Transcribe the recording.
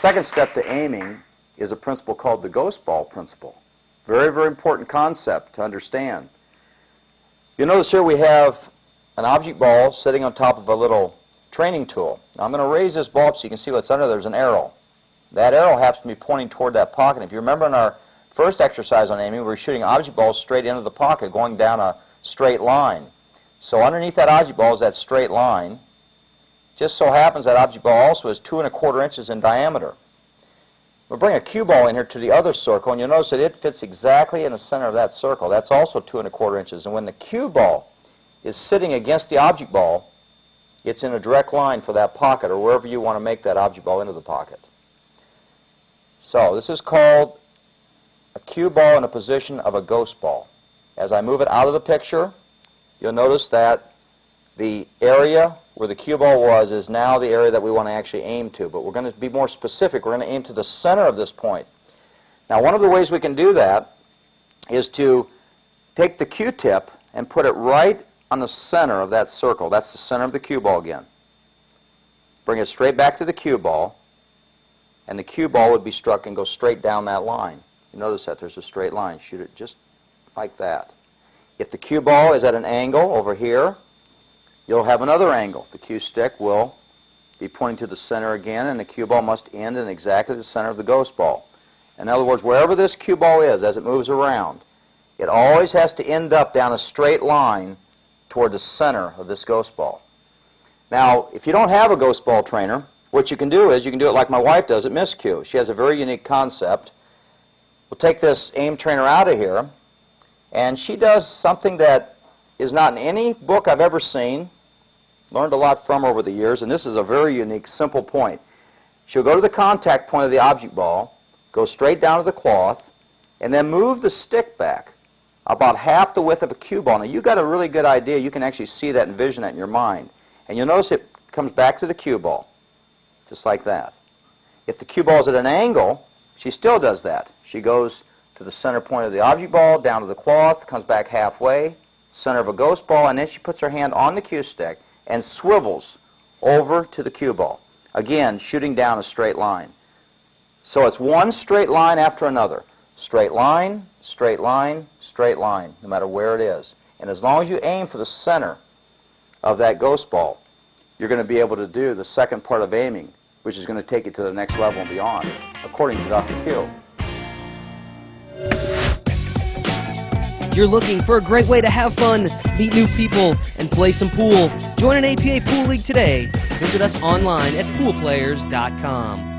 second step to aiming is a principle called the Ghostball Principle. Very, very important concept to understand. You'll notice here we have an object ball sitting on top of a little training tool. Now I'm going to raise this ball up so you can see what's under. There's an arrow. That arrow happens to be pointing toward that pocket. If you remember in our first exercise on aiming, we were shooting object balls straight into the pocket, going down a straight line. So underneath that object ball is that straight line. Just so happens that object ball also is 2 1/4 inches in diameter. We'll bring a cue ball in here to the other circle, and you'll notice that it fits exactly in the center of that circle. That's also 2 1/4 inches. And when the cue ball is sitting against the object ball, it's in a direct line for that pocket, or wherever you want to make that object ball into the pocket. So this is called a cue ball in a position of a ghost ball. As I move it out of the picture, you'll notice that the area where the cue ball was is now the area that we want to actually aim to. But we're going to be more specific. We're going to aim to the center of this point. Now, one of the ways we can do that is to take the cue tip and put it right on the center of that circle. That's the center of the cue ball again. Bring it straight back to the cue ball, and the cue ball would be struck and go straight down that line. You notice that there's a straight line. Shoot it just like that. If the cue ball is at an angle over here, you'll have another angle. The cue stick will be pointing to the center again, and the cue ball must end in exactly the center of the ghost ball. In other words, wherever this cue ball is as it moves around, it always has to end up down a straight line toward the center of this ghost ball. Now, if you don't have a ghost ball trainer, what you can do is you can do it like my wife does at Miss Q. She has a very unique concept. We'll take this aim trainer out of here, and she does something that is not in any book I've ever seen. Learned a lot from her over the years, and this is a very unique, simple point. She'll go to the contact point of the object ball, go straight down to the cloth, and then move the stick back about half the width of a cue ball. Now, you've got a really good idea. You can actually see that and envision that in your mind. And you'll notice it comes back to the cue ball, just like that. If the cue ball is at an angle, she still does that. She goes to the center point of the object ball, down to the cloth, comes back halfway, center of a ghost ball, and then she puts her hand on the cue stick and swivels over to the cue ball. Again, shooting down a straight line. So it's one straight line after another. Straight line, straight line, straight line, no matter where it is. And as long as you aim for the center of that ghost ball, you're going to be able to do the second part of aiming, which is going to take you to the next level and beyond, according to Dr. Q. You're looking for a great way to have fun, meet new people, and play some pool. Join an APA Pool League today. Visit us online at poolplayers.com.